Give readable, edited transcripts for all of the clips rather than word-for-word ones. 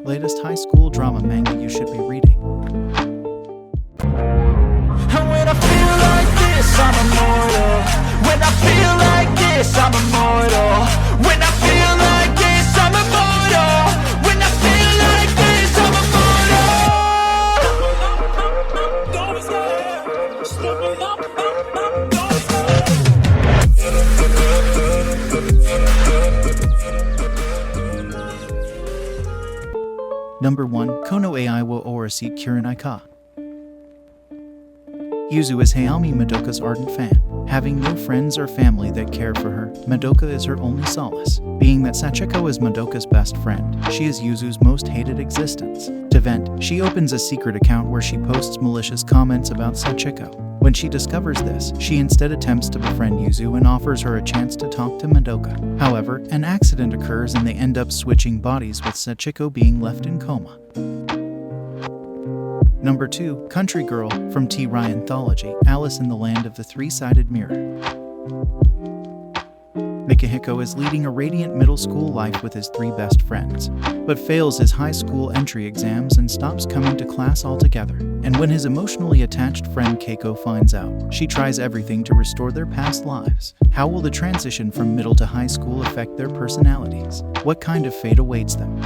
latest high school drama manga you should be reading. And when I feel like this, I'm immortal. When I feel like this, I'm immortal. When I feel like this, I'm immortal. When I feel like this, I'm Number 1. Kono Aiwa Orasi Kurenai Ka. Yuzu is Hayami Madoka's ardent fan. Having no friends or family that care for her, Madoka is her only solace. Being that Sachiko is Madoka's best friend, she is Yuzu's most hated existence. To vent, she opens a secret account where she posts malicious comments about Sachiko. When she discovers this, she instead attempts to befriend Yuzu and offers her a chance to talk to Madoka. However, an accident occurs and they end up switching bodies, with Sachiko being left in coma. Number 2. Country Girl from T-Rai Anthology, Alice in the Land of the Three-Sided Mirror. Mikihiko is leading a radiant middle school life with his 3 best friends, but fails his high school entry exams and stops coming to class altogether. And when his emotionally attached friend Keiko finds out, she tries everything to restore their past lives. How will the transition from middle to high school affect their personalities? What kind of fate awaits them?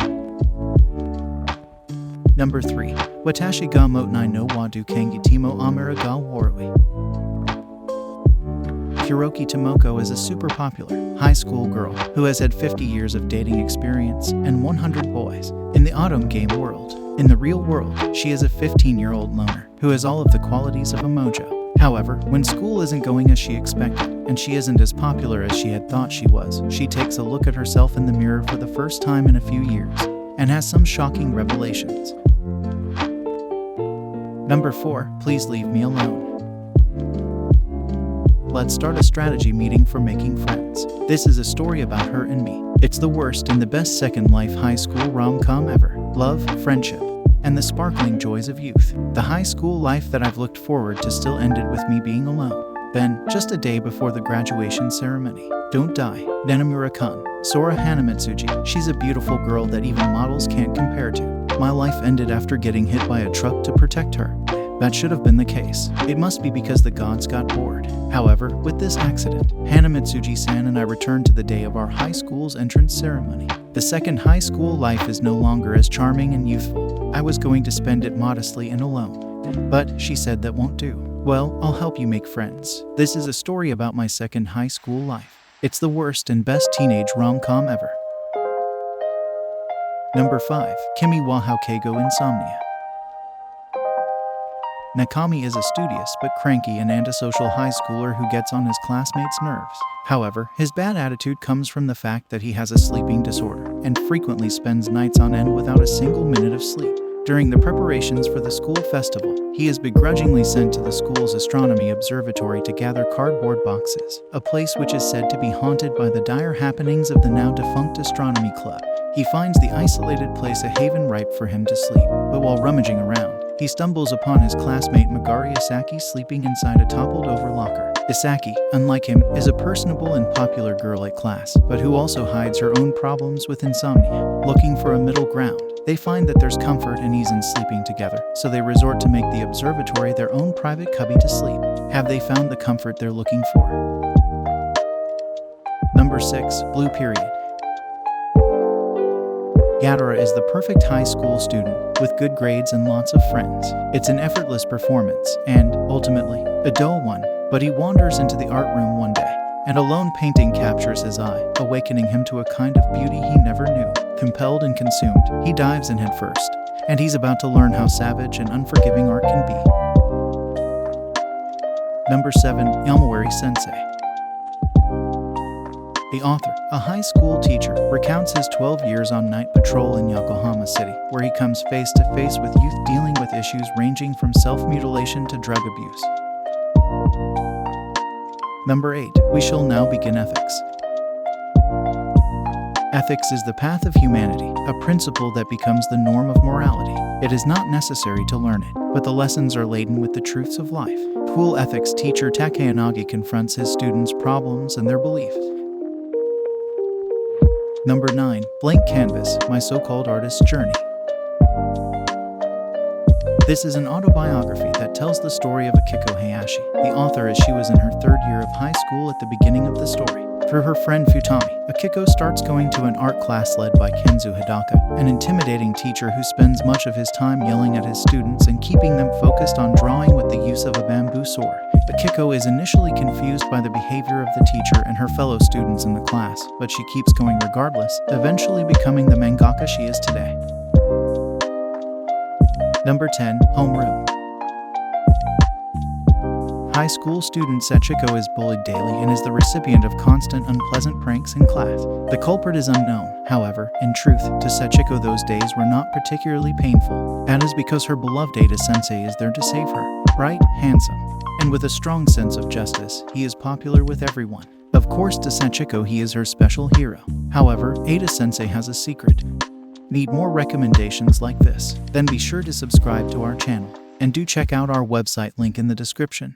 Number 3. Watashi Gamot Nai no Wadu Kengi Timo Amara ga Warui. Hiroki Tomoko is a super popular high school girl who has had 50 years of dating experience and 100 boys in the autumn game world. In the real world, she is a 15-year-old loner who has all of the qualities of a mojo. However, when school isn't going as she expected, and she isn't as popular as she had thought she was, she takes a look at herself in the mirror for the first time in a few years, and has some shocking revelations. Number 4. Please Leave Me Alone. Let's start a strategy meeting for making friends. This is a story about her and me. It's the worst and the best second life high school rom-com ever. Love, friendship, and the sparkling joys of youth. The high school life that I've looked forward to still ended with me being alone. Then, just a day before the graduation ceremony. Don't die, Nenamura-kun. Sora Hanamitsuji. She's a beautiful girl that even models can't compare to. My life ended after getting hit by a truck to protect her. That should have been the case. It must be because the gods got bored. However, with this accident, Hanamitsuji-san and I returned to the day of our high school's entrance ceremony. The second high school life is no longer as charming and youthful. I was going to spend it modestly and alone. But she said that won't do. Well, I'll help you make friends. This is a story about my second high school life. It's the worst and best teenage rom-com ever. Number 5. Kimi wa Haokeigo Insomnia. Nakami is a studious but cranky and antisocial high schooler who gets on his classmates' nerves. However, his bad attitude comes from the fact that he has a sleeping disorder and frequently spends nights on end without a single minute of sleep. During the preparations for the school festival, he is begrudgingly sent to the school's astronomy observatory to gather cardboard boxes, a place which is said to be haunted by the dire happenings of the now-defunct astronomy club. He finds the isolated place a haven ripe for him to sleep, but while rummaging around, he stumbles upon his classmate Megari Isaki sleeping inside a toppled-over locker. Isaki, unlike him, is a personable and popular girl at class, but who also hides her own problems with insomnia. Looking for a middle ground, they find that there's comfort and ease in sleeping together, so they resort to make the observatory their own private cubby to sleep. Have they found the comfort they're looking for? Number 6. Blue Period. Yadara is the perfect high school student, with good grades and lots of friends. It's an effortless performance, and, ultimately, a dull one, but he wanders into the art room one day, and a lone painting captures his eye, awakening him to a kind of beauty he never knew. Compelled and consumed, he dives in headfirst, and he's about to learn how savage and unforgiving art can be. Number 7. Yamawari Sensei. The author, a high school teacher, recounts his 12 years on night patrol in Yokohama City, where he comes face to face with youth dealing with issues ranging from self-mutilation to drug abuse. Number 8. We shall now begin ethics. Ethics is the path of humanity, a principle that becomes the norm of morality. It is not necessary to learn it, but the lessons are laden with the truths of life. Cool ethics teacher Takeyanagi confronts his students' problems and their beliefs. Number 9. Blank Canvas, My So-Called Artist's Journey. This is an autobiography that tells the story of Akiko Hayashi, the author, as she was in her 3rd year of high school at the beginning of the story. Through her friend Futami, Akiko starts going to an art class led by Kenzu Hidaka, an intimidating teacher who spends much of his time yelling at his students and keeping them focused on drawing with the use of a bamboo sword. Akiko is initially confused by the behavior of the teacher and her fellow students in the class, but she keeps going regardless, eventually becoming the mangaka she is today. Number 10. Homeroom. High school student Sachiko is bullied daily and is the recipient of constant unpleasant pranks in class. The culprit is unknown. However, in truth, to Sachiko those days were not particularly painful. That is because her beloved Ada-sensei is there to save her. Bright, handsome, and with a strong sense of justice, he is popular with everyone. Of course, to Sachiko he is her special hero. However, Ada-sensei has a secret. Need more recommendations like this? Then be sure to subscribe to our channel. And do check out our website link in the description.